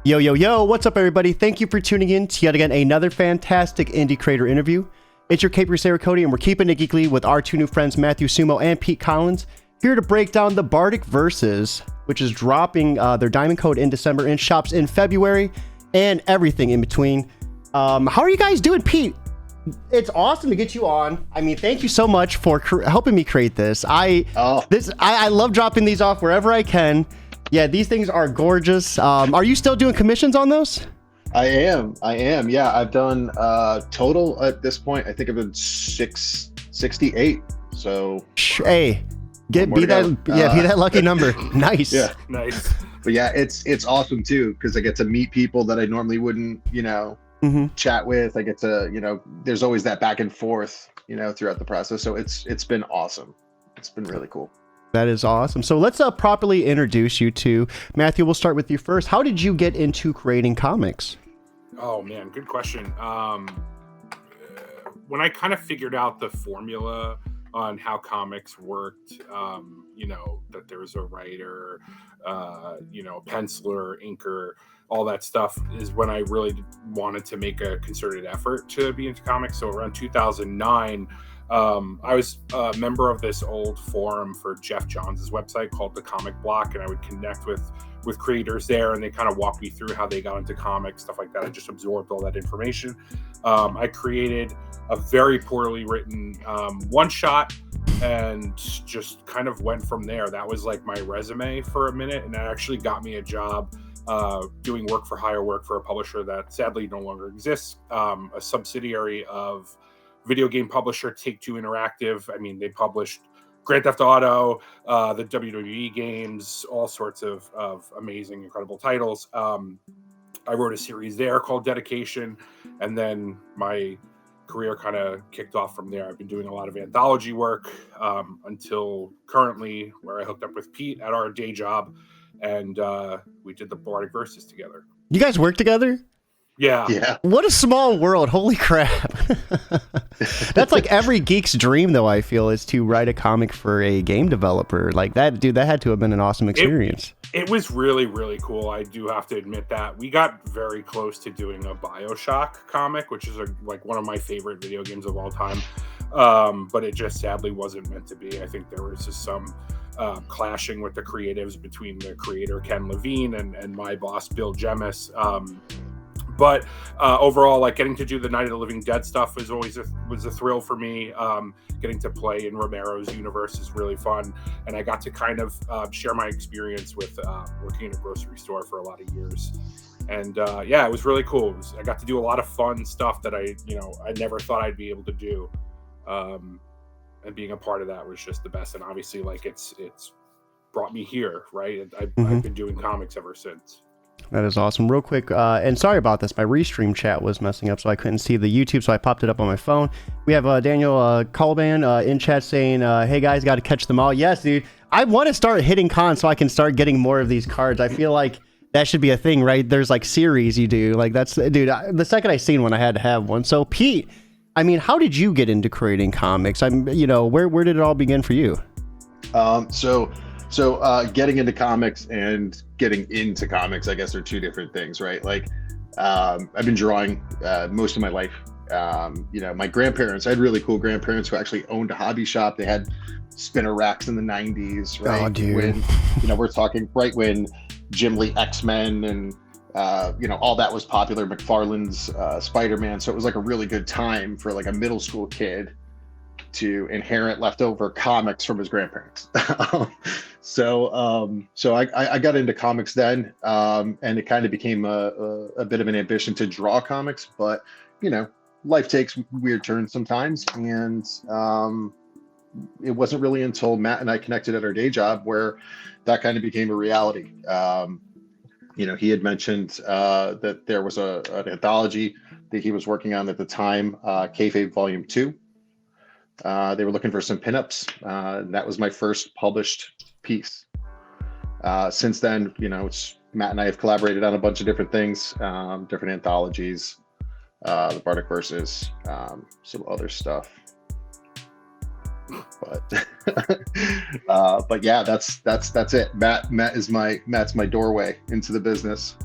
Yo, yo, yo, what's up, everybody? Thank you for tuning in to yet again another fantastic indie creator interview. It's your Caper Sarah Cody, and we're keeping it geekly with our two new friends, Matthew Summo and Pete Collins, here to break down the Bardic Verses, which is dropping their Diamond Code in December in shops in February, and everything in between. How are you guys doing, Pete? It's awesome to get you on. I mean, thank you so much for helping me create this. I love dropping these off wherever I can. Yeah, these things are gorgeous. Are you still doing commissions on those? I am. Yeah, I've done total at this point. I think I've been 68. So hey, be that lucky number. Nice. Yeah, nice. But yeah, it's awesome too because I get to meet people that I normally wouldn't, chat with. I get to, there's always that back and forth, throughout the process. So it's been awesome. It's been really cool. That is awesome. So let's properly introduce you to Matthew. We'll start with you first. How did you get into creating comics? Oh man, good question. When I kind of figured out the formula on how comics worked, that there was a writer, penciler, inker, all that stuff is when I really wanted to make a concerted effort to be into comics. So around 2009, I was a member of this old forum for Jeff Johns' website called The Comic Block, and I would connect with creators there, and they kind of walked me through how they got into comics, stuff like that. I just absorbed all that information. I created a very poorly written one-shot and just kind of went from there. That was like my resume for a minute, and that actually got me a job doing work for a publisher that sadly no longer exists, a subsidiary of video game publisher Take-Two Interactive. I mean, they published Grand Theft Auto, the WWE games, all sorts of amazing, incredible titles. I wrote a series there called Dedication, and then my career kind of kicked off from there. I've been doing a lot of anthology work until currently, where I hooked up with Pete at our day job, and we did the Bardic Verses together. You guys work together? Yeah. What a small world. Holy crap. That's like every geek's dream, though, I feel, is to write a comic for a game developer. Like that, dude, that had to have been an awesome experience. It was really, really cool. I do have to admit that. We got very close to doing a BioShock comic, which is like one of my favorite video games of all time. But it just sadly wasn't meant to be. I think there was just some clashing with the creatives between the creator, Ken Levine, and my boss, Bill Jemis. But overall, like getting to do the Night of the Living Dead stuff was always was a thrill for me. Getting to play in Romero's universe is really fun, and I got to kind of share my experience with working in a grocery store for a lot of years. And it was really cool. I got to do a lot of fun stuff that I never thought I'd be able to do, and being a part of that was just the best. And obviously, like it's brought me here, right? I've been doing comics ever since. That is awesome. Real quick, and sorry about this, my restream chat was messing up, so I couldn't see the YouTube, so I popped it up on my phone. We have Daniel Colban in chat saying, hey guys, got to catch them all. Yes, dude. I want to start hitting cons so I can start getting more of these cards. I feel like that should be a thing, right? There's like series you do. Like that's, dude, the second I seen one, I had to have one. So Pete, I mean, how did you get into creating comics? Where did it all begin for you? So getting into comics and getting into comics, I guess, are two different things, right? Like, I've been drawing most of my life. My grandparents, I had really cool grandparents who actually owned a hobby shop. They had spinner racks in the 90s, right? Oh, dude. When, we're talking right when Jim Lee X-Men and, all that was popular, McFarlane's Spider-Man. So it was like a really good time for like a middle school kid to inherit leftover comics from his grandparents. So I got into comics then, and it kind of became a bit of an ambition to draw comics, but life takes weird turns sometimes, and it wasn't really until Matt and I connected at our day job where that kind of became a reality. He had mentioned that there was an anthology that he was working on at the time, Kayfabe Volume 2. They were looking for some pinups. That was my first published piece. Since then, it's Matt and I have collaborated on a bunch of different things, different anthologies, the Bardic Verses, some other stuff. But yeah, that's it. Matt's my doorway into the business,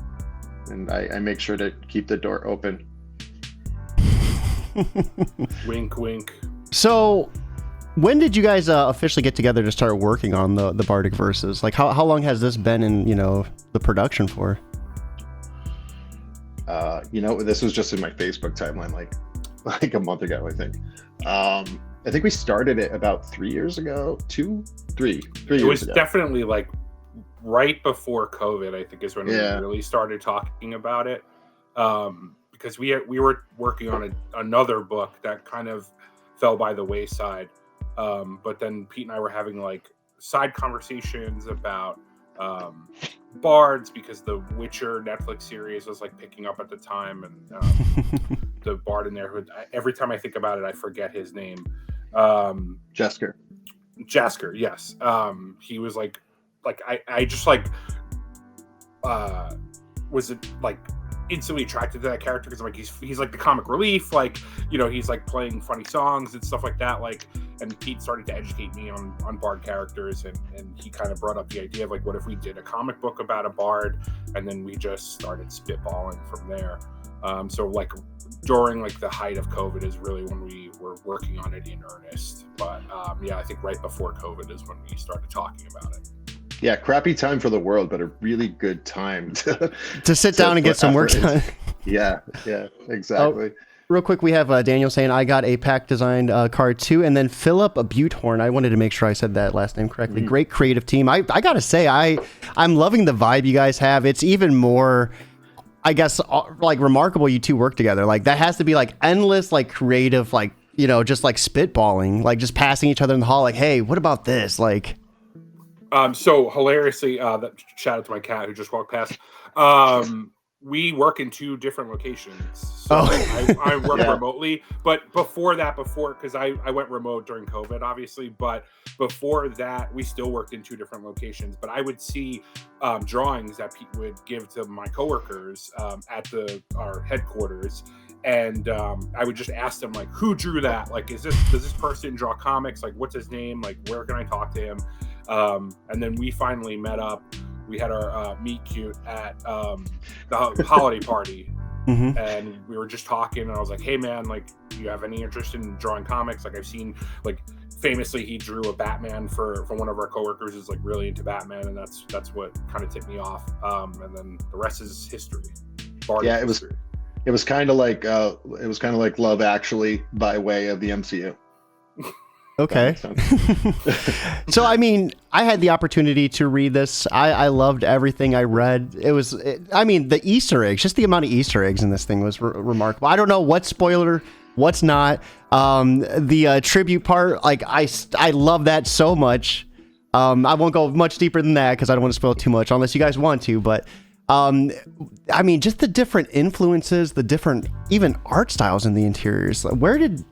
and I make sure to keep the door open. Wink, wink. So, when did you guys officially get together to start working on the Bardic Verses? Like, how long has this been in, the production for? This was just in my Facebook timeline, like a month ago, I think. I think we started it about 3 years ago. 3 years ago. It was definitely like right before COVID, I think, is when we really started talking about it. Because we were working on another book that kind of fell by the wayside. But then Pete and I were having like side conversations about bards, because the Witcher Netflix series was like picking up at the time, and the bard in there who, every time I think about it, I forget his name. Jasker, yes. He was like I just like was it like instantly attracted to that character, because like he's like the comic relief, like he's like playing funny songs and stuff like that, like. And Pete started to educate me on bard characters, and he kind of brought up the idea of like, what if we did a comic book about a bard, and then we just started spitballing from there. So like during like the height of COVID is really when we were working on it in earnest. But I think right before COVID is when we started talking about it. Yeah, crappy time for the world, but a really good time to sit down and get some work done. Yeah, exactly. Real quick, we have Daniel saying, I got a pack designed card too. And then Philip Butehorn. I wanted to make sure I said that last name correctly. Mm-hmm. Great creative team. I got to say, I'm loving the vibe you guys have. It's even more, I guess, like remarkable you two work together. Like that has to be like endless, like creative, like, just like spitballing, like just passing each other in the hall. Like, hey, what about this? Like, so hilariously, shout out to my cat who just walked past. We work in 2 different locations. So I work remotely, but before because I went remote during COVID, obviously, but before that, we still worked in 2 different locations. But I would see drawings that Pete would give to my coworkers at our headquarters. And I would just ask them, like, who drew that? Like, does this person draw comics? Like, what's his name? Like, where can I talk to him? And then we finally met up. We had our meet cute at the holiday party. Mm-hmm. And we were just talking, and I was like, hey man, like, do you have any interest in drawing comics? Like, I've seen, like, famously he drew a Batman for one of our coworkers who's like really into Batman, and that's what kind of tipped me off. And then the rest is history. Bardic history. It was kind of like Love Actually by way of the MCU. Okay. So, I mean, I had the opportunity to read this. I loved everything I read. The Easter eggs, just the amount of Easter eggs in this thing was remarkable. I don't know what's spoiler, what's not. The tribute part, like, I love that so much. I won't go much deeper than that because I don't want to spoil too much unless you guys want to, but just the different influences, the different even art styles in the interiors. Where did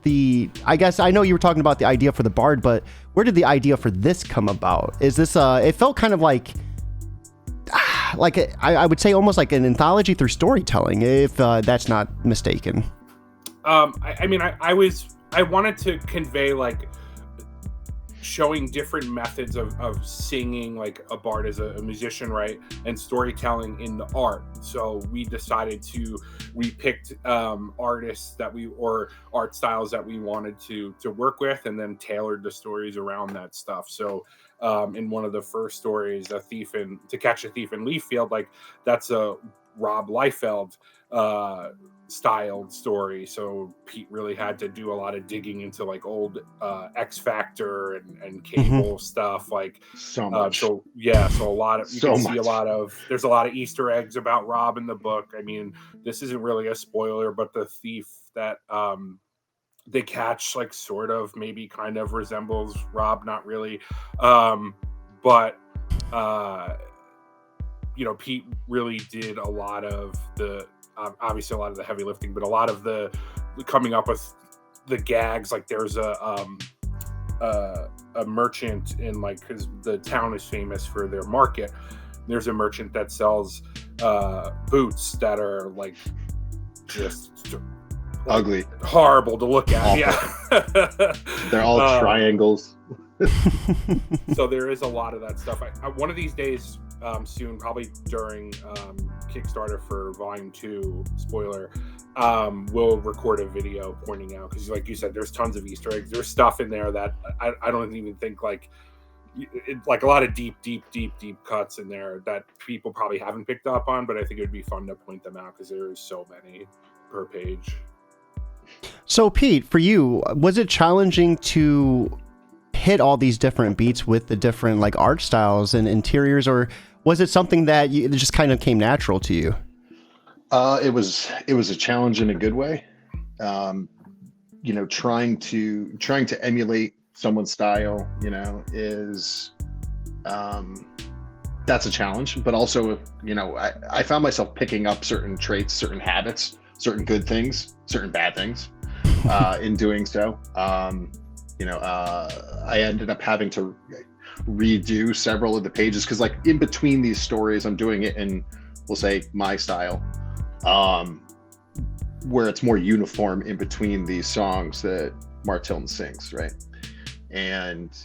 I guess I know you were talking about the idea for the bard, but where did the idea for this come about? Is this it felt kind of like I would say almost like an anthology through storytelling, if that's not mistaken. I wanted to convey like showing different methods of singing, like a bard is a musician, right, and storytelling in the art. So we decided we picked artists or art styles that we wanted to work with, and then tailored the stories around that stuff. So in one of the first stories, To Catch a Thief in Leaffield, like that's a Rob Liefeld styled story, so Pete really had to do a lot of digging into like old X Factor and cable stuff, like so much. So a lot of there's a lot of Easter eggs about Rob in the book. I mean, this isn't really a spoiler, but the thief that they catch like sort of maybe kind of resembles Rob, not really, but Pete really did a lot of the obviously a lot of the heavy lifting, but a lot of the coming up with the gags. Like there's a merchant in, like, because the town is famous for their market, there's a merchant that sells boots that are like just ugly, horrible to look at. Awful. Yeah. They're all triangles. So there is a lot of that stuff. One of these days, soon, probably during Kickstarter for Volume 2, spoiler, we'll record a video pointing out, because like you said, there's tons of Easter eggs. There's stuff in there that I don't even think, like a lot of deep cuts in there that people probably haven't picked up on, but I think it would be fun to point them out because there's so many per page. So Pete, for you, was it challenging to hit all these different beats with the different like art styles and interiors, or was it something that it just kind of came natural to you? It was a challenge in a good way. Trying to emulate someone's style, is that's a challenge. But also, I found myself picking up certain traits, certain habits, certain good things, certain bad things in doing so. I ended up having to redo several of the pages because, like, in between these stories, I'm doing it in, we'll say, my style, where it's more uniform in between these songs that Martiln sings, right? And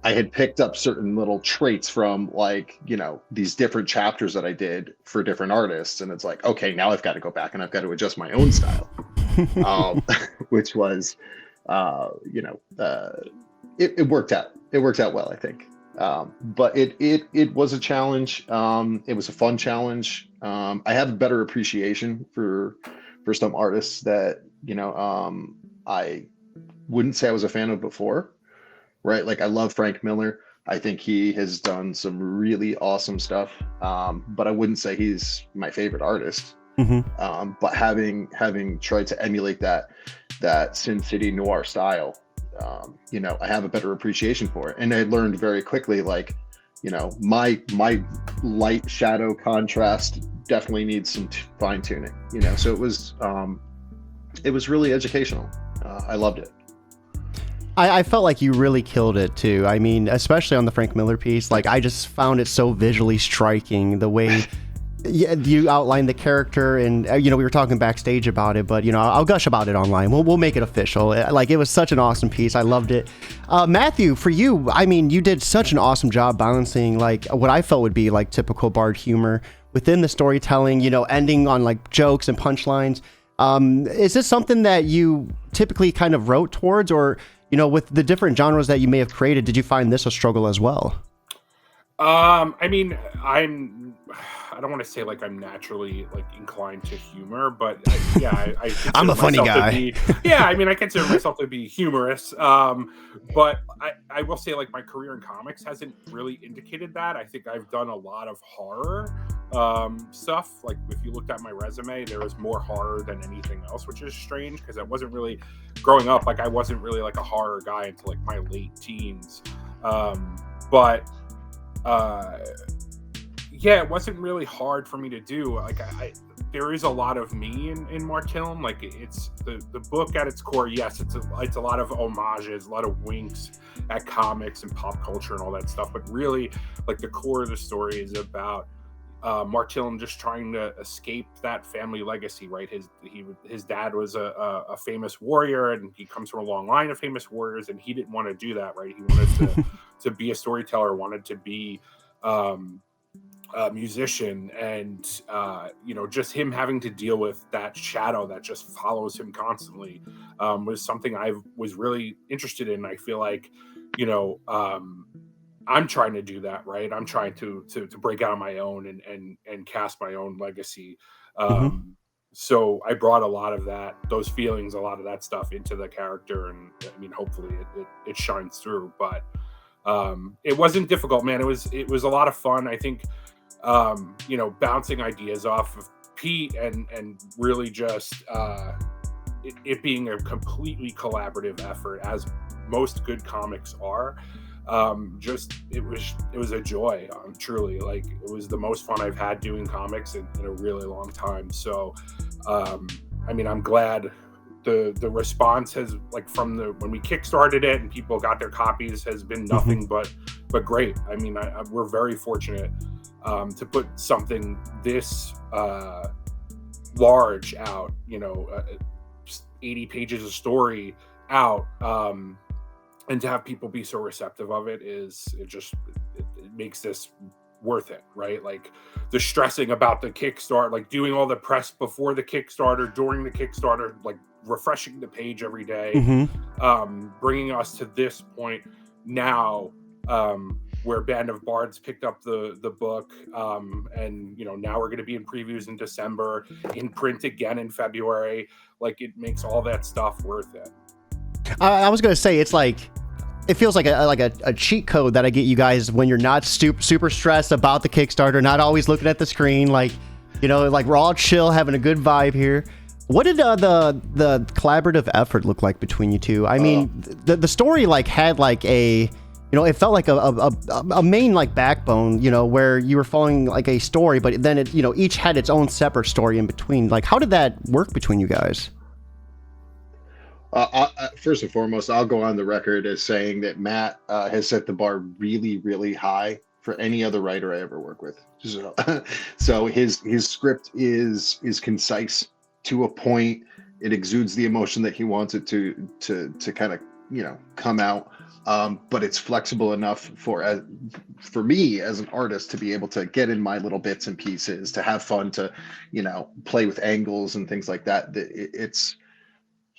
I had picked up certain little traits from, like, these different chapters that I did for different artists, and it's like, okay, now I've got to go back and I've got to adjust my own style, which was, it worked out. It worked out well, I think. But it was a challenge. It was a fun challenge. I have a better appreciation for some artists that, I wouldn't say I was a fan of before, right? Like, I love Frank Miller. I think he has done some really awesome stuff. But I wouldn't say he's my favorite artist. Mm-hmm. But having tried to emulate that Sin City noir style, I have a better appreciation for it. And I learned very quickly, like, my light shadow contrast definitely needs some fine tuning, so it was really educational. I loved it. I felt like you really killed it too. I mean, especially on the Frank Miller piece, like, I just found it so visually striking, the way you outlined the character, and we were talking backstage about it, but I'll gush about it online. We'll make it official. Like, it was such an awesome piece. I loved it. Matthew, for you, I mean, you did such an awesome job balancing, like, what I felt would be like typical Bard humor within the storytelling, ending on like jokes and punchlines. Is this something that you typically kind of wrote towards, or with the different genres that you may have created, did you find this a struggle as well? I mean, I don't want to say like I'm naturally like inclined to humor, but I I'm a funny guy. I consider myself to be humorous. But I will say, like, my career in comics hasn't really indicated that. I think I've done a lot of horror stuff. Like, if you looked at my resume, there was more horror than anything else, which is strange because I wasn't really growing up. Like, I wasn't really like a horror guy until like my late teens. It wasn't really hard for me to do. Like, there is a lot of me in Martiln. Like, it's the book at its core. Yes, it's a lot of homages, a lot of winks at comics and pop culture and all that stuff. But really, like, the core of the story is about Martiln just trying to escape that family legacy, right? His dad was a famous warrior, and he comes from a long line of famous warriors, and he didn't want to do that, right? He wanted to be a storyteller, wanted to be a musician, and just him having to deal with that shadow that just follows him constantly was something I was really interested in. I feel like I'm trying to do that, right? I'm trying to break out on my own and cast my own legacy. So I brought a lot of those feelings, a lot of that stuff into the character, and I mean, hopefully it shines through. But it wasn't difficult, man. It was a lot of fun. I think bouncing ideas off of Pete and really just it being a completely collaborative effort, as most good comics are. It was a joy. Truly, like, it was the most fun I've had doing comics in a really long time. So I'm glad the response has, like, from when we kickstarted it and people got their copies, has been nothing but great. I mean, we're very fortunate to put something this large out, 80 pages of story out and to have people be so receptive of it it makes this worth it, right? Like the stressing about the Kickstarter, like doing all the press before the Kickstarter, during the Kickstarter, like refreshing the page every day, bringing us to this point now, where Band of Bards picked up the book, and now we're going to be in previews in December, in print again in February. Like it makes all that stuff worth it. I was going to say, it's like, it feels like a cheat code that I get you guys when you're not super stressed about the Kickstarter, not always looking at the screen, like we're all chill, having a good vibe here. What did the collaborative effort look like between you two? I mean, the story like had like a, it felt like a main like backbone, where you were following like a story, but then it, each had its own separate story in between. Like, how did that work between you guys? First and foremost, I'll go on the record as saying that Matt has set the bar really, really high for any other writer I ever work with. So his script is concise to a point. It exudes the emotion that he wants it to kind of come out. But it's flexible enough for me as an artist to be able to get in my little bits and pieces, to have fun, to play with angles and things like that.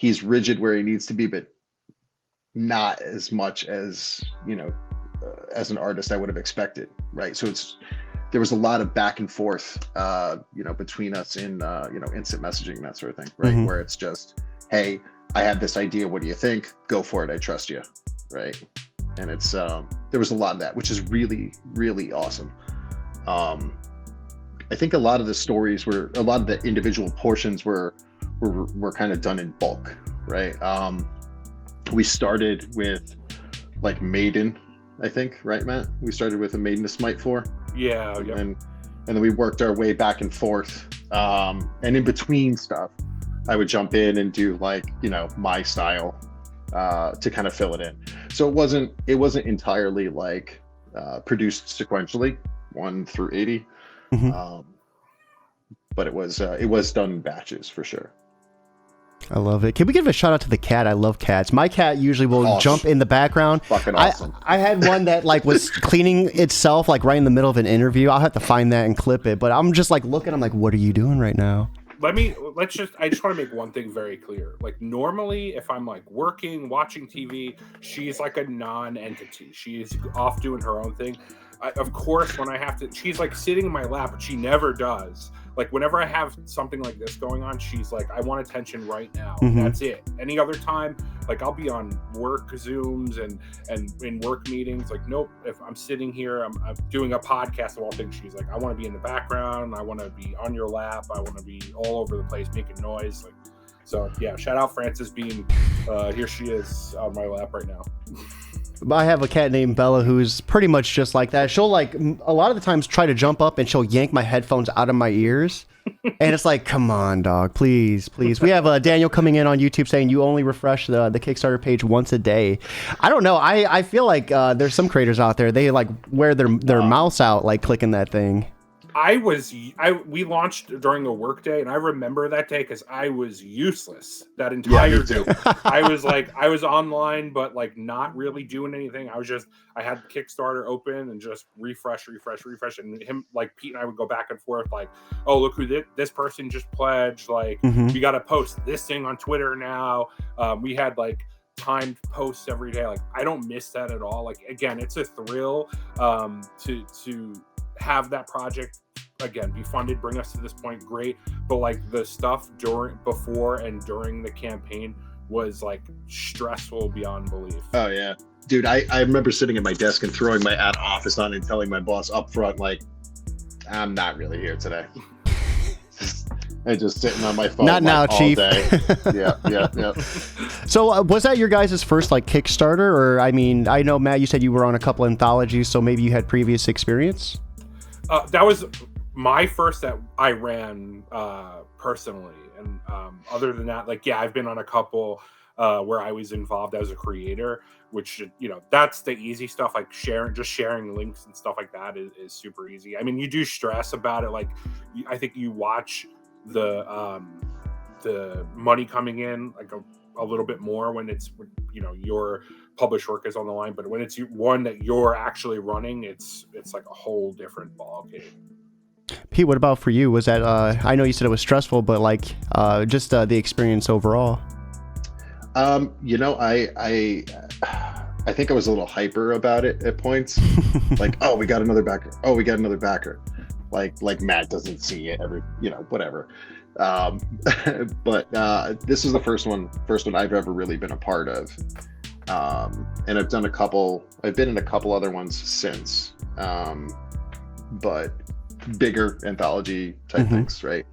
He's rigid where he needs to be, but not as much as as an artist I would have expected, right? So there was a lot of back and forth between us in instant messaging and that sort of thing, right? Where it's just, hey, I have this idea, what do you think? Go for it, I trust you, right? And it's there was a lot of that, which is really, really awesome. I think a lot of the individual portions were kind of done in bulk, right? We started with like Maiden, I think, right, Matt? We started with a Maiden to Smite for. Yeah. And then we worked our way back and forth. And in between stuff, I would jump in and do like, my style to kind of fill it in. So it wasn't entirely like produced sequentially, 1 through 80. But it was done in batches for sure. I love it. Can we give a shout out to the cat? I love cats. My cat usually will jump in the background. Fucking awesome. I had one that like was cleaning itself like right in the middle of an interview. I'll have to find that and clip it. But I'm just like looking. I'm like, what are you doing right now? I just want to make one thing very clear. Like normally if I'm like working, watching TV, she's like a non-entity. She is off doing her own thing. Of course, when I have to, she's like sitting in my lap, but she never does. Like whenever I have something like this going on, she's like, I want attention right now. That's it. Any other time, like I'll be on work Zooms and in work meetings. Like, nope, if I'm sitting here, I'm doing a podcast of all things. She's like, I want to be in the background. I want to be on your lap. I want to be all over the place making noise. Like, so yeah, shout out Frances Bean. Here she is on my lap right now. I have a cat named Bella who's pretty much just like that. She'll like a lot of the times try to jump up and she'll yank my headphones out of my ears. And it's like, come on, dog, please. We have Daniel coming in on YouTube saying you only refresh the Kickstarter page once a day. I don't know. I feel like there's some creators out there, they like wear their mouse out like clicking that thing. We launched during a work day, and I remember that day because I was useless that entire day. I was online, but like not really doing anything. I had Kickstarter open and just refresh, and him, like Pete and I would go back and forth, like, oh, look who this person just pledged. Like, we got to post this thing on Twitter now. We had like timed posts every day. Like, I don't miss that at all. Like, again, it's a thrill to have that project again be funded, bring us to this point, great. But like the stuff before and during the campaign was like stressful beyond belief. Oh yeah, dude, I remember sitting at my desk and throwing my at office on and telling my boss up front, like, I'm not really here today. I just sitting on my phone. Not now, all Chief. Day. Yeah. So was that your guys' first like Kickstarter? Or I mean, I know, Matt, you said you were on a couple anthologies, so maybe you had previous experience? That was my first that I ran personally. And other than that, like, yeah, I've been on a couple where I was involved as a creator, which, that's the easy stuff. Like sharing links and stuff like that is super easy. I mean, you do stress about it. Like, I think you watch the money coming in like a little bit more when it's, you know, your published work is on the line, but when it's one that you're actually running, it's like a whole different ballgame. Pete, what about for you? Was that I know you said it was stressful, but like just the experience overall? You know, I think I was a little hyper about it at points. Like, oh, we got another backer. Oh, we got another backer. Like Matt doesn't see it every, you know, whatever. But this is the first one I've ever really been a part of. And I've been in a couple other ones since. But bigger anthology type things, right?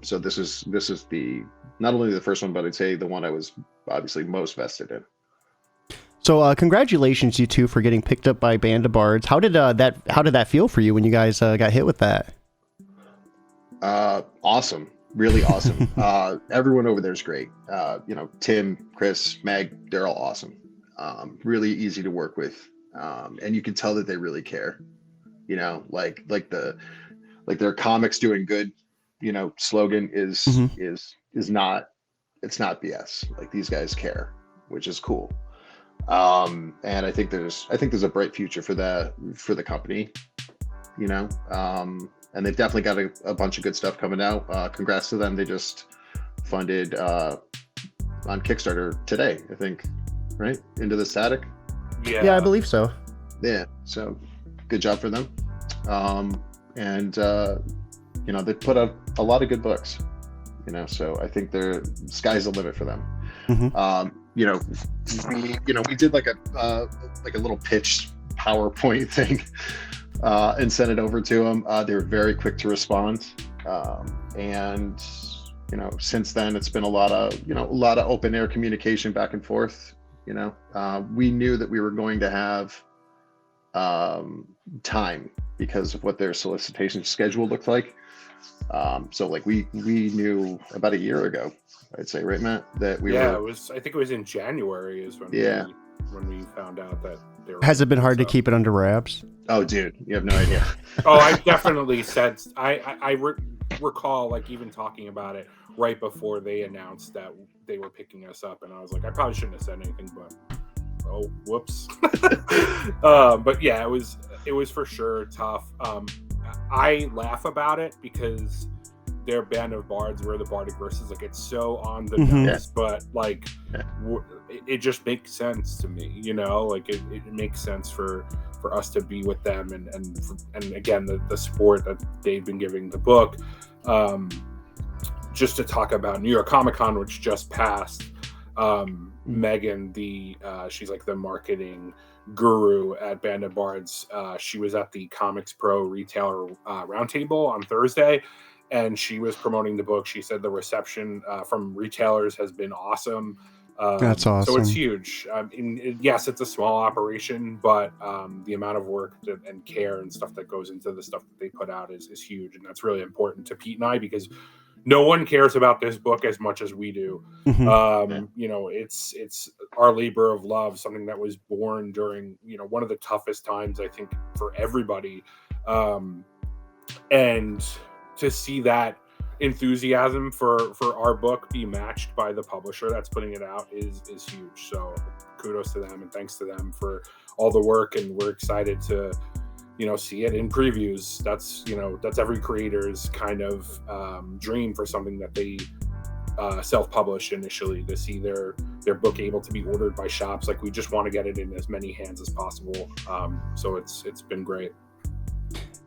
So this is the not only the first one, but I'd say the one I was obviously most vested in. So congratulations, you two, for getting picked up by Band of Bards. How did that feel for you when you guys got hit with that? Awesome, really awesome. Everyone over there is great. You know, Tim, Chris, Meg, they're all awesome. Really easy to work with, and you can tell that they really care. You know, like their comics doing good, you know, slogan is not, it's not BS. Like, these guys care, which is cool. And I think there's a bright future for the company, you know. And they've definitely got a bunch of good stuff coming out. Congrats to them. They just funded on Kickstarter today, I think, right? Into the Static. Yeah, I believe so. Yeah, so good job for them. And you know, they put out a lot of good books, you know, so I think sky's the limit for them. You know, we did like a little pitch PowerPoint thing and sent it over to them. They were very quick to respond. And, you know, since then it's been a lot of open air communication back and forth. You know, we knew that we were going to have time because of what their solicitation schedule looked like. So like we knew about a year ago, I'd say, right, Matt, that we were. I think it was in January is when we found out that they were. Has it been hard to keep it under wraps? Oh, dude, you have no idea. Oh, I definitely said, I recall like even talking about it right before they announced that they were picking us up, and I was like, I probably shouldn't have said anything, but oh, whoops. But yeah, it was for sure tough. I laugh about it because their Band of Bards, we're the Bardic Verses, like, it's so on the nose, but like it just makes sense to me, you know, like it makes sense for us to be with them, and again the support that they've been giving the book. Just to talk about New York Comic Con, which just passed, Megan, she's like the marketing guru at Band of Bards. She was at the Comics Pro Retailer Roundtable on Thursday, and she was promoting the book. She said the reception from retailers has been awesome. That's awesome. So it's huge. Yes, it's a small operation, but the amount of work and care and stuff that goes into the stuff that they put out is huge, and that's really important to Pete and I, because no one cares about this book as much as we do. You know, it's our labor of love, something that was born during, you know, one of the toughest times, I think, for everybody. And to see that enthusiasm for our book be matched by the publisher that's putting it out is huge. So kudos to them, and thanks to them for all the work. And we're excited to, you know, see it in previews. That's every creator's kind of dream for something that they self-publish initially, to see their book able to be ordered by shops. Like, we just want to get it in as many hands as possible. So it's been great.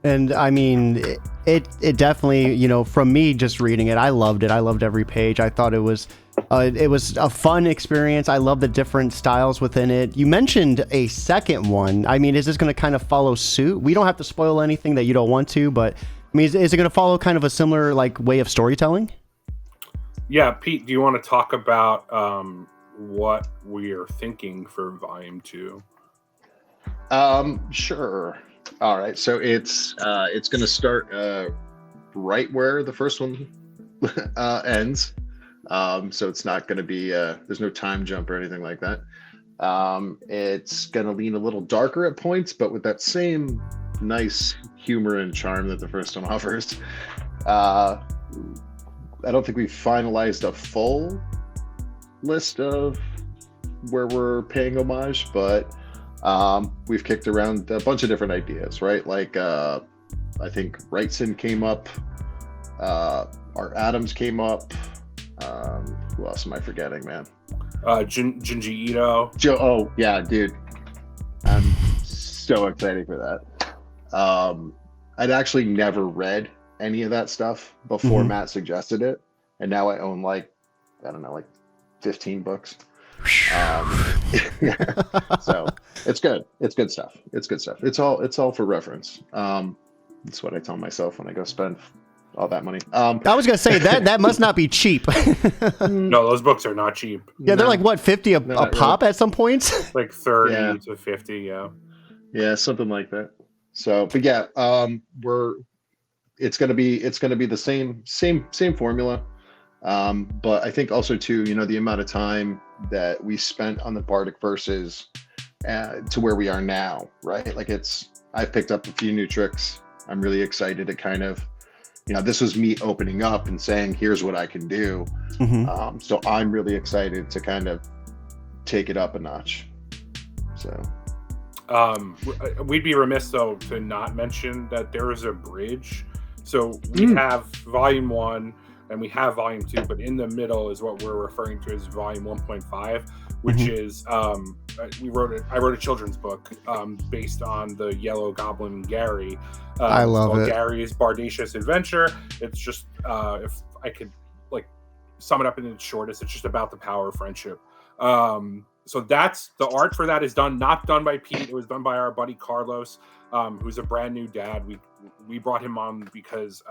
And I mean, it definitely, you know, from me just reading it, I loved it. I loved every page. I thought it was a fun experience. I love the different styles within it. You mentioned a second one. I mean, is this going to kind of follow suit? We don't have to spoil anything that you don't want to, but I mean, is it going to follow kind of a similar like way of storytelling? Yeah, Pete, do you want to talk about what we're thinking for Volume 2? Sure. All right, so it's going to start right where the first one ends. So it's not going to be there's no time jump or anything like that. It's going to lean a little darker at points, but with that same nice humor and charm that the first one offers. I don't think we've finalized a full list of where we're paying homage, but we've kicked around a bunch of different ideas, right? Like I think Wrightson came up, Art Adams came up. Who else am I forgetting, man? Junji Ito. Oh yeah, dude, I'm so excited for that. I'd actually never read any of that stuff before Matt suggested it, and now I own like 15 books. So it's good. It's good stuff. It's all for reference. That's what I tell myself when I go spend all that money. I was gonna say that must not be cheap. No, those books are not cheap. Yeah, they're like what, 50 a pop really. At some points. Like 30 to 50, yeah, something like that. So, but yeah, it's gonna be the same formula. But I think also too, the amount of time that we spent on the Bardic Verses to where we are now, right? Like I've picked up a few new tricks. I'm really excited to kind of, this was me opening up and saying, here's what I can do. So I'm really excited to kind of take it up a notch. So. We'd be remiss though to not mention that there is a bridge. So we have volume 1 and we have volume 2, but in the middle is what we're referring to as volume 1.5, which is I wrote a children's book based on the Yellow Goblin Gary. I love it. Gary's Bardacious Adventure. It's just if I could like sum it up in its shortest, it's just about the power of friendship. So that's the art for that is not done by Pete. It was done by our buddy Carlos, who's a brand new dad. We brought him on because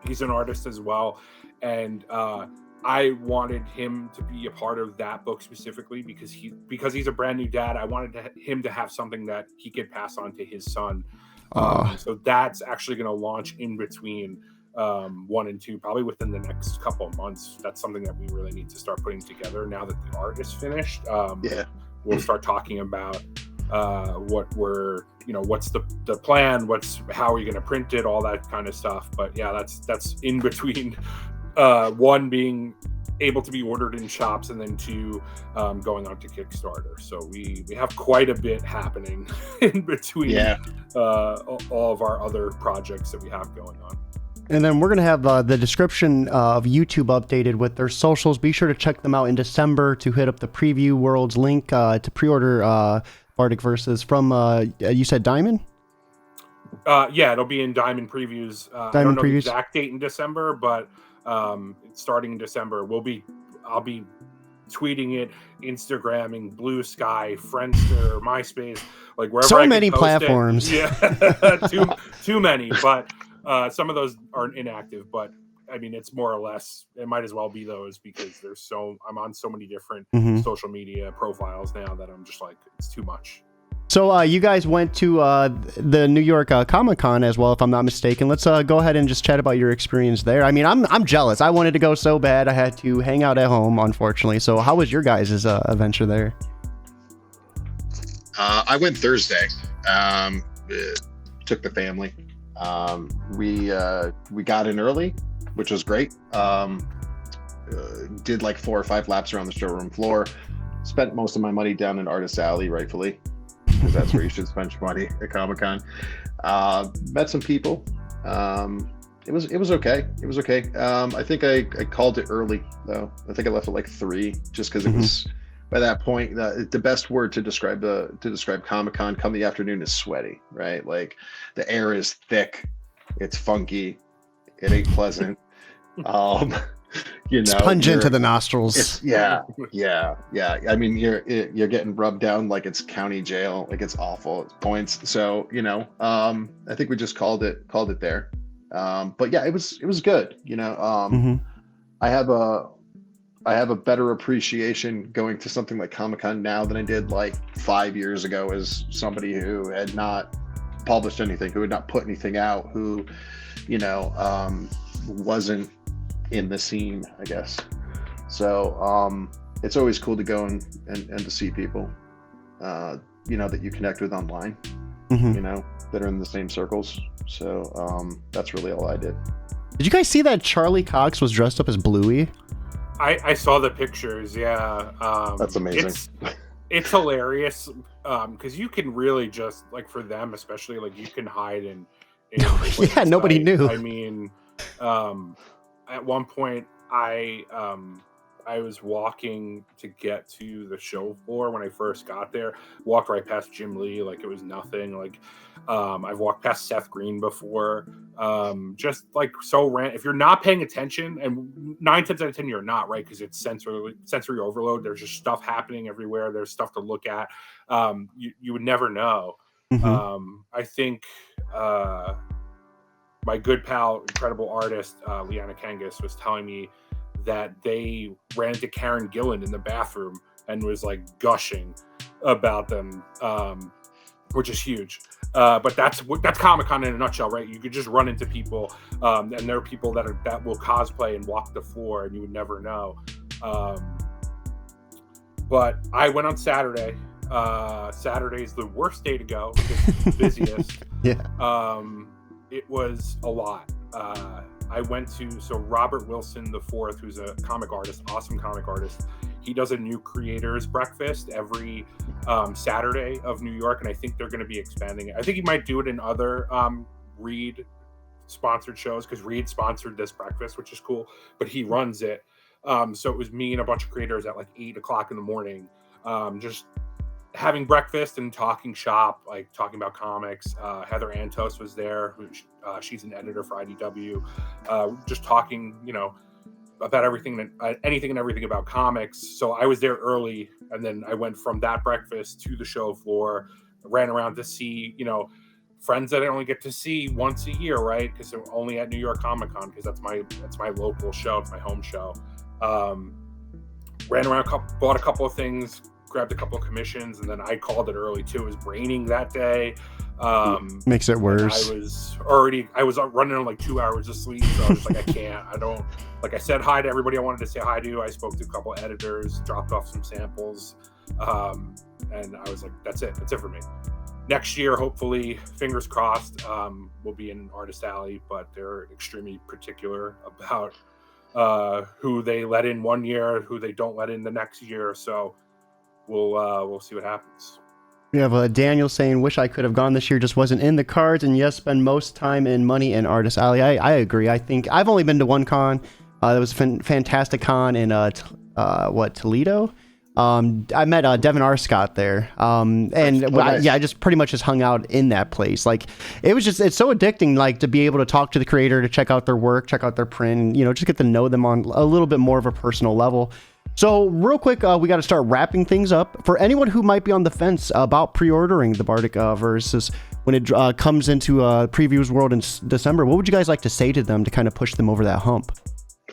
he's an artist as well, and I wanted him to be a part of that book specifically because he's a brand new dad. I wanted him to have something that he could pass on to his son. So that's actually going to launch in between 1 and 2, probably within the next couple of months. That's something that we really need to start putting together now that the art is finished. We'll start talking about what we're, what's the plan, how are you going to print it, all that kind of stuff. But yeah, that's in between 1 being able to be ordered in shops and then 2 going on to Kickstarter. So we have quite a bit happening in between all of our other projects that we have going on. And then we're going to have the description of YouTube updated with their socials. Be sure to check them out in December to hit up the Preview Worlds link to pre-order Bardic Verses from, you said Diamond? Yeah, it'll be in Diamond Previews. I don't know the exact date in December, but starting in December, I'll be tweeting it, Instagramming, Blue Sky, Friendster, MySpace, like wherever. So I many platforms. Yeah, too many, but some of those aren't inactive. But I mean, it's more or less. It might as well be those because I'm on so many different social media profiles now that I'm just like, it's too much. So you guys went to the New York Comic-Con as well, if I'm not mistaken. Let's go ahead and just chat about your experience there. I mean, I'm jealous. I wanted to go so bad. I had to hang out at home, unfortunately. So how was your guys' adventure there? I went Thursday. Took the family. We got in early, which was great. Did like 4 or 5 laps around the showroom floor. Spent most of my money down in Artist Alley, rightfully, because that's where you should spend your money at Comic-Con. Met some people. It was okay. It was okay. I think I called it early though. I think I left at like 3, just because it was by that point. The best word to describe Comic-Con come the afternoon is sweaty, right? Like the air is thick, it's funky, it ain't pleasant. It's pungent to the nostrils. Yeah. I mean, you're getting rubbed down like it's county jail, like it's awful. It's points. So I think we just called it there. But yeah, it was good. I have a better appreciation going to something like Comic-Con now than I did like 5 years ago as somebody who had not published anything, who had not put anything out, who wasn't in the scene, I guess. So it's always cool to go and to see people that you connect with online, that are in the same circles. So that's really all I did. Did you guys see that Charlie Cox was dressed up as Bluey? I saw the pictures. Yeah, That's amazing. It's hilarious because you can really just like for them, especially like you can hide in yeah, nobody knew. I mean, at one point I was walking to get to the show floor when I first got there. Walked right past Jim Lee like it was nothing. Like I've walked past Seth Green before. Just like so if you're not paying attention, and 9 times out of 10 you're not, right? Because it's sensory overload. There's just stuff happening everywhere. There's stuff to look at. You would never know. I think my good pal, incredible artist, Liana Kangas, was telling me that they ran into Karen Gillan in the bathroom and was like gushing about them, which is huge. But that's Comic-Con in a nutshell, right? You could just run into people, and there are people that will cosplay and walk the floor, and you would never know. But I went on Saturday. Saturday's the worst day to go because it's the busiest. Yeah. It was a lot. I went to Robert Wilson IV, who's a comic artist, awesome comic artist. He does a new creators breakfast every Saturday of New York, and I think they're going to be expanding it. I think he might do it in other Reed sponsored shows because Reed sponsored this breakfast, which is cool. But he runs it, so it was me and a bunch of creators at like 8:00 in the morning, just having breakfast and talking shop, like talking about comics. Heather Antos was there. She's an editor for IDW. Just talking, about anything and everything about comics. So I was there early, and then I went from that breakfast to the show floor, ran around to see, friends that I only get to see once a year, right? Because they're only at New York Comic Con, because that's my local show. It's my home show. Ran around, bought a couple of things, grabbed a couple of commissions, and then I called it early too. It was raining that day. Makes it worse. I was running on like 2 hours of sleep, so I was like, I said hi to everybody I wanted to say hi to. I spoke to a couple of editors, dropped off some samples, and I was like, that's it for me. Next year, hopefully, fingers crossed, we'll be in Artist Alley, but they're extremely particular about who they let in one year, who they don't let in the next year. So we'll see what happens. We have Daniel saying, wish I could have gone this year, just wasn't in the cards. And yes, spend most time and money in Artist Alley. I agree. I think I've only been to one con. That was a fantastic con in Toledo. I met Devin R. Scott there. Nice. I just pretty much just hung out in that place. Like it's so addicting, like to be able to talk to the creator, to check out their work, check out their print, just get to know them on a little bit more of a personal level. So real quick, we got to start wrapping things up. For anyone who might be on the fence about pre-ordering the Bardic Verses when it comes into Previews World in December, what would you guys like to say to them to kind of push them over that hump?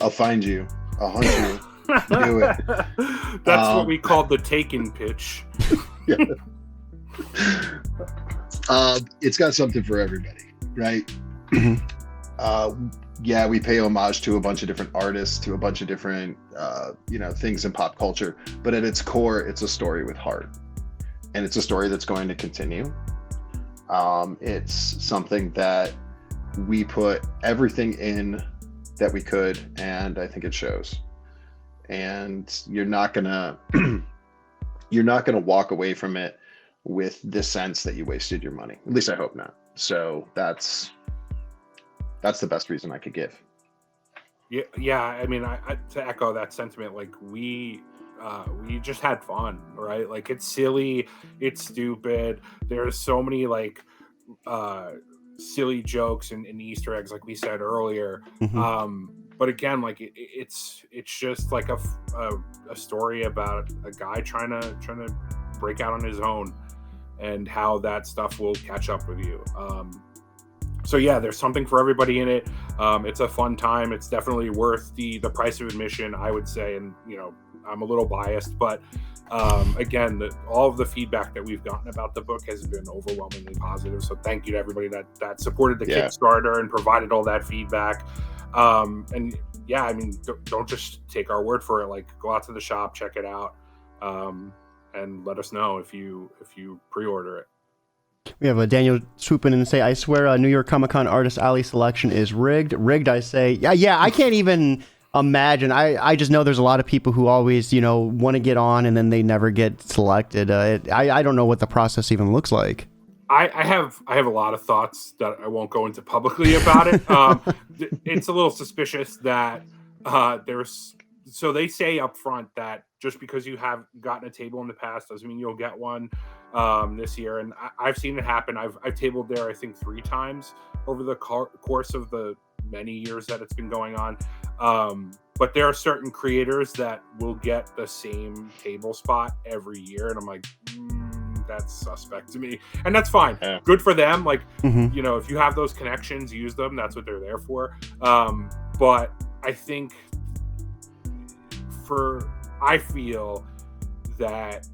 I'll find you. I'll hunt you. Do it. That's what we call the Taken pitch. Yeah. It's got something for everybody, right? Yeah, we pay homage to a bunch of different artists, to a bunch of different, things in pop culture. But at its core, it's a story with heart. And it's a story that's going to continue. It's something that we put everything in that we could, and I think it shows. And you're not gonna walk away from it with the sense that you wasted your money. At least I hope not. So that's the best reason I could give. Yeah. I mean, I to echo that sentiment, like we just had fun, right? Like it's silly, it's stupid. There's so many like silly jokes and Easter eggs, like we said earlier. But again, like it's just like a story about a guy trying to break out on his own, and how that stuff will catch up with you. So yeah, there's something for everybody in it. It's a fun time. It's definitely worth the price of admission, I would say. And I'm a little biased, but again, all of the feedback that we've gotten about the book has been overwhelmingly positive. So thank you to everybody that supported the Kickstarter and provided all that feedback. And yeah, I mean, don't just take our word for it. Like, go out to the shop, check it out, and let us know if you pre-order it. We have Daniel swoop in and say, I swear New York Comic Con Artist Alley selection is rigged. Rigged, I say. Yeah, I can't even imagine. I just know there's a lot of people who always, want to get on and then they never get selected. I don't know what the process even looks like. I have a lot of thoughts that I won't go into publicly about it. It's a little suspicious that so they say up front that just because you have gotten a table in the past doesn't mean you'll get one this year. And I've seen it happen. I've tabled there, I think, 3 times over the course of the many years that it's been going on. But there are certain creators that will get the same table spot every year. And I'm like, that's suspect to me. And that's fine. Yeah. Good for them. Like, if you have those connections, use them. That's what they're there for. But I think I feel that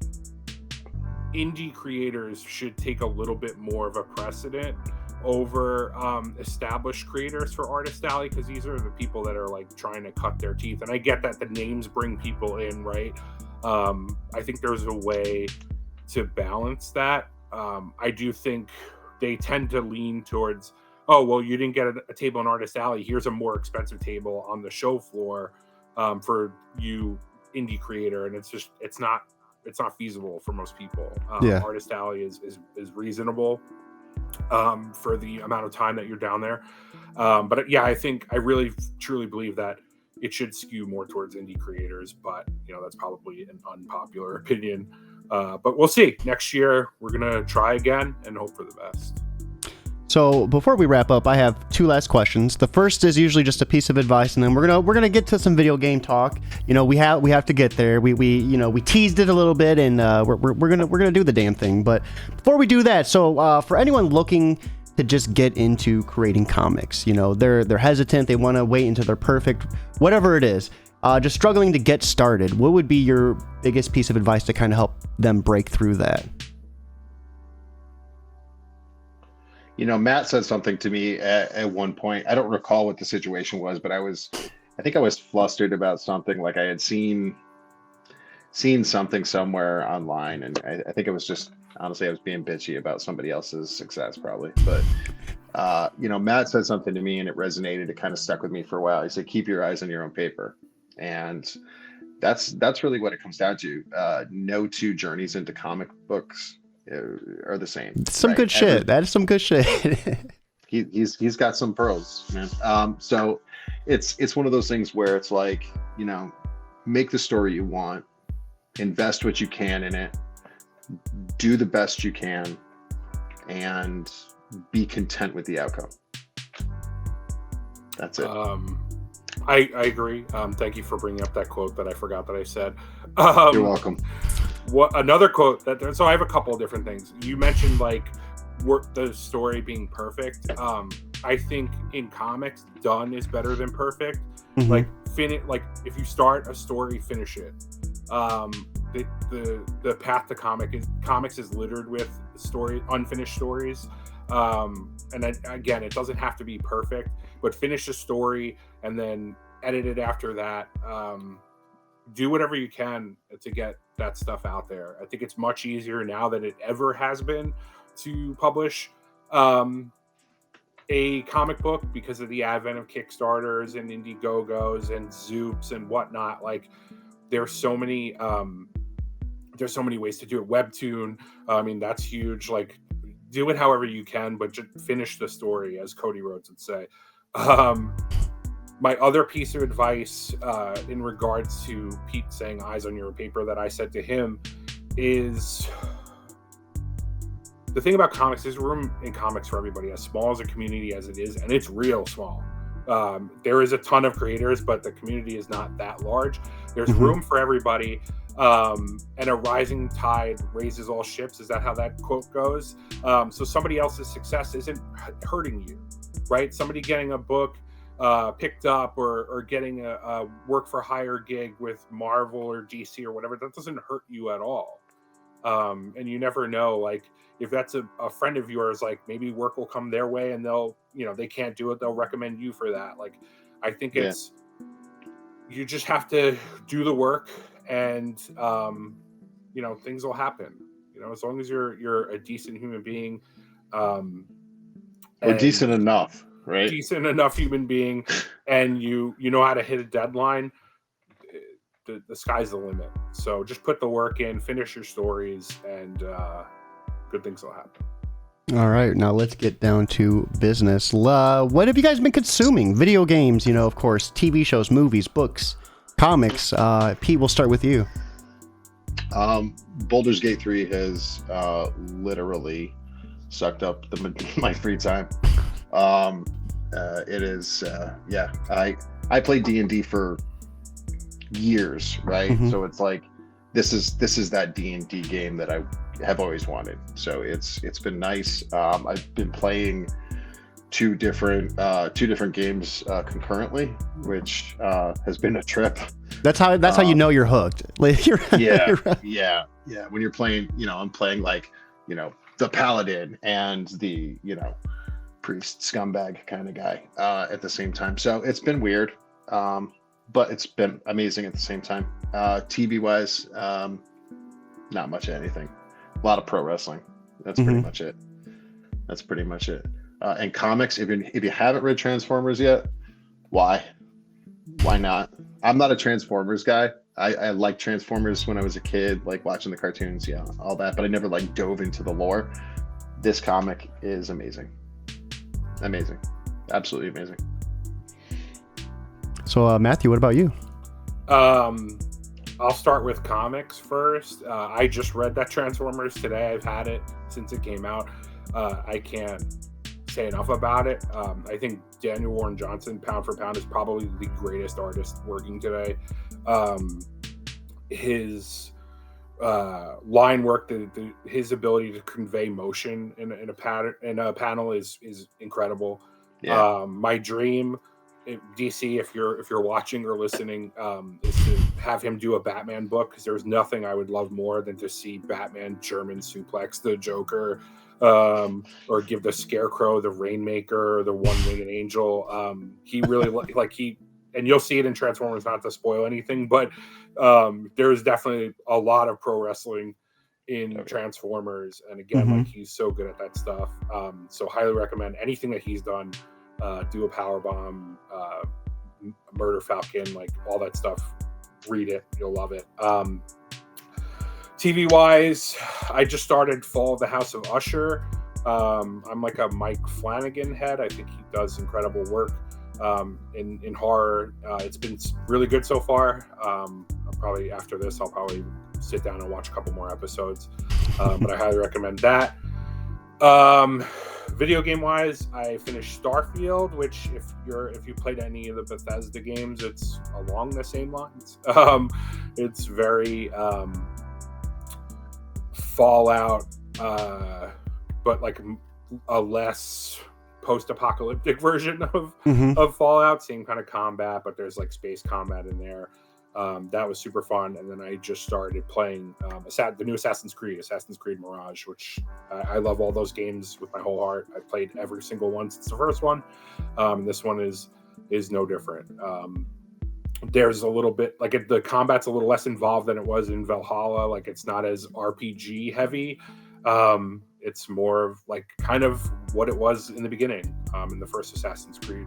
indie creators should take a little bit more of a precedent over established creators for Artist Alley, because these are the people that are like trying to cut their teeth. And I get that the names bring people in, right? I think there's a way to balance that. I do think they tend to lean towards, oh, well, you didn't get a table in Artist Alley. Here's a more expensive table on the show floor for you indie creator. And it's not feasible for most people. Artist Alley is reasonable for the amount of time that you're down there. But yeah, I really truly believe that it should skew more towards indie creators, but that's probably an unpopular opinion. But we'll see. Next year, we're going to try again and hope for the best. So before we wrap up, I have 2 last questions. The first is usually just a piece of advice, and then we're gonna get to some video game talk. We have to get there. We teased it a little bit, and we're gonna do the damn thing. But before we do that, so for anyone looking to just get into creating comics, they're hesitant. They want to wait until they're perfect, whatever it is. Just struggling to get started. What would be your biggest piece of advice to kind of help them break through that? Matt said something to me at one point. I don't recall what the situation was, but I think I was flustered about something. Like I had seen something somewhere online, and I think it was just, honestly, I was being bitchy about somebody else's success probably. But Matt said something to me and it resonated. It kind of stuck with me for a while. He said, keep your eyes on your own paper. And that's really what it comes down to. No 2 journeys into comic books are the same. Some good shit. That is some good shit. He's got some pearls, man. So it's one of those things where it's like, make the story you want, invest what you can in it, do the best you can, and be content with the outcome. That's it. I agree. Thank you for bringing up that quote that I forgot that I said. You're welcome. Another quote so I have a couple of different things. You mentioned the story being perfect. I think in comics, done is better than perfect. Mm-hmm. Like if you start a story, finish it. The path to comics is littered with unfinished stories. And then, again, it doesn't have to be perfect, but finish the story and then edit it after that. Do whatever you can to get that stuff out there. I think it's much easier now than it ever has been to publish a comic book because of the advent of Kickstarters and Indiegogos and Zoops and whatnot. Like there's so many ways to do it. Webtoon, that's huge. Like do it however you can, but just finish the story, as Cody Rhodes would say. My other piece of advice in regards to Pete saying eyes on your paper that I said to him is the thing about comics, there's room in comics for everybody, as small as a community as it is, and it's real small. There is a ton of creators, but the community is not that large. There's room for everybody, and a rising tide raises all ships. Is that how that quote goes? So somebody else's success isn't hurting you, right? Somebody getting a book picked up or getting a work for hire gig with Marvel or DC or whatever, that doesn't hurt you at all. And you never know, like if that's a friend of yours, like maybe work will come their way and they'll, they can't do it, they'll recommend you for that. Like I think it's, you just have to do the work and things will happen, as long as you're a decent human being, or decent enough. right? decent enough human being, and you know how to hit a deadline, the sky's the limit. So just put the work in, finish your stories, and good things will happen. All right, now let's get down to business. What have you guys been consuming? Video games, of course, TV shows, movies, books, comics. Pete, we'll start with you. Baldur's Gate 3 has literally sucked up my free time. It is, I played D&D for years, right? Mm-hmm. So it's like this is that D&D game that I have always wanted. So it's been nice. I've been playing two different games concurrently, which has been a trip. That's how you know you're hooked. Yeah. When you're playing, I'm playing like, the paladin and the, priest scumbag kind of guy at the same time. So it's been weird, but it's been amazing at the same time. TV wise, not much of anything. A lot of pro wrestling. That's pretty much it. And comics, if you haven't read Transformers yet, why not? I'm not a Transformers guy. I liked Transformers when I was a kid, like watching the cartoons, all that, but I never like dove into the lore. This comic is amazing. Absolutely amazing. So Matthew, what about you? I'll start with comics first. I just read that Transformers today. I've had it since it came out. I can't say enough about it. I think Daniel Warren Johnson, pound for pound, is probably the greatest artist working today. His line work, his ability to convey motion in a panel is incredible. Yeah. My dream, DC, if you're watching or listening, is to have him do a Batman book, because there's nothing I would love more than to see Batman German suplex the Joker, or give the Scarecrow the Rainmaker or the One-Winged Angel. He really and you'll see it in Transformers, not to spoil anything, but there's definitely a lot of pro wrestling in Transformers, and again, he's so good at that stuff. So highly recommend anything that he's done. Do a Powerbomb, Murder Falcon, like all that stuff. Read it, you'll love it. TV wise, I just started Fall of the House of Usher. I'm like a Mike Flanagan head. I think he does incredible work in horror. It's been really good so far. Probably after this, I'll probably sit down and watch a couple more episodes. But I highly recommend that. Video game wise, I finished Starfield, which if you played any of the Bethesda games, it's along the same lines. It's very Fallout, but like a less post-apocalyptic version of Fallout. Same kind of combat, but there's like space combat in there. That was super fun. And then I just started playing the new Assassin's Creed Mirage, which I love all those games with my whole heart. I played every single one since the first one. This one is no different. There's a little bit like the combat's a little less involved than it was in Valhalla. Like it's not as RPG heavy. It's more of like kind of what it was in the beginning in the first Assassin's Creed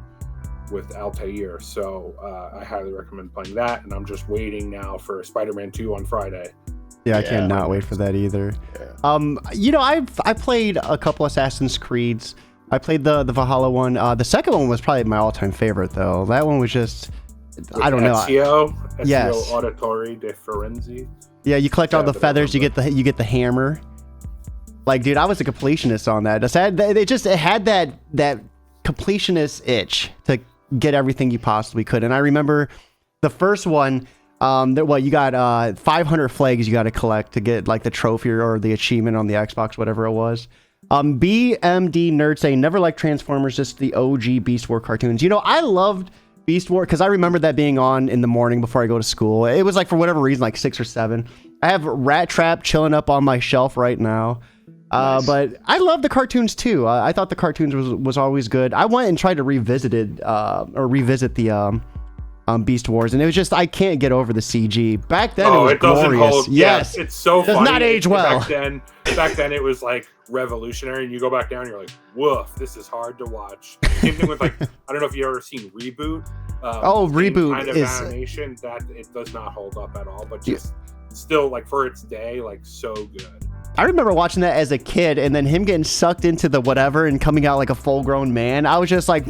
with Altair. So I highly recommend playing that, and I'm just waiting now for Spider-Man 2 on Friday. Yeah, I cannot wait for that either. I played a couple Assassin's Creeds. I played the Valhalla one. The second one was probably my all-time favorite, though. That one was just, I don't know. Ezio Yes. Auditore de Firenze. Yeah, you collect all the feathers. You get the hammer. Like, dude, I was a completionist on that. It had that completionist itch to get everything you possibly could. And I remember the first one, you got 500 flags you got to collect to get like the trophy or the achievement on the Xbox, whatever it was. BMD Nerd saying never liked Transformers, just the OG Beast War cartoons. I loved Beast War because I remember that being on in the morning before I go to school. It was like, for whatever reason, like 6 or 7. I have Rat Trap chilling up on my shelf right now. Nice. But I love the cartoons too. I thought the cartoons was always good. I went and tried to revisit the Beast Wars, and it was just, I can't get over the CG. Back then, it was doesn't glorious. hold. Yes, it's so it does funny. not age well. Back then, it was like revolutionary, and you go back down, you're like, woof, this is hard to watch. Same thing with like, I don't know if you ever seen Reboot. Reboot kind of is animation that it does not hold up at all, but just still like for its day, like so good. I remember watching that as a kid, and then him getting sucked into the whatever and coming out like a full-grown man. I was just like,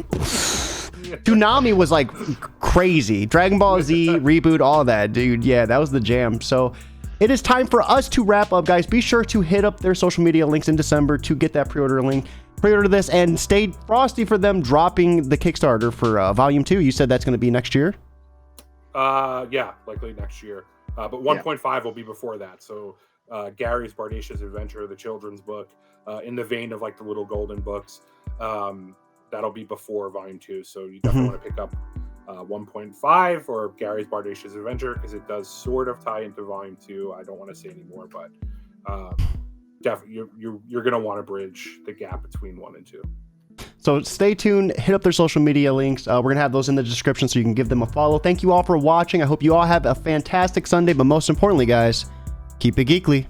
Toonami was like crazy. Dragon Ball Z, Reboot, all of that, dude. Yeah, that was the jam. So it is time for us to wrap up, guys. Be sure to hit up their social media links in December to get that pre-order link. Pre-order this and stay frosty for them dropping the Kickstarter for Volume 2. You said that's going to be next year? Yeah, likely next year. But 1.5 will be before that. So Gary's Bardacious Adventure, the children's book, in the vein of like the Little Golden books, that'll be before Volume 2. So you definitely want to pick up 1.5 or Gary's Bardacious Adventure, because it does sort of tie into Volume 2. I don't want to say anymore, but definitely you're going to want to bridge the gap between 1 and 2. So stay tuned, hit up their social media links. We're going to have those in the description so you can give them a follow. Thank you all for watching. I hope you all have a fantastic Sunday, but most importantly, guys, keep it geekly.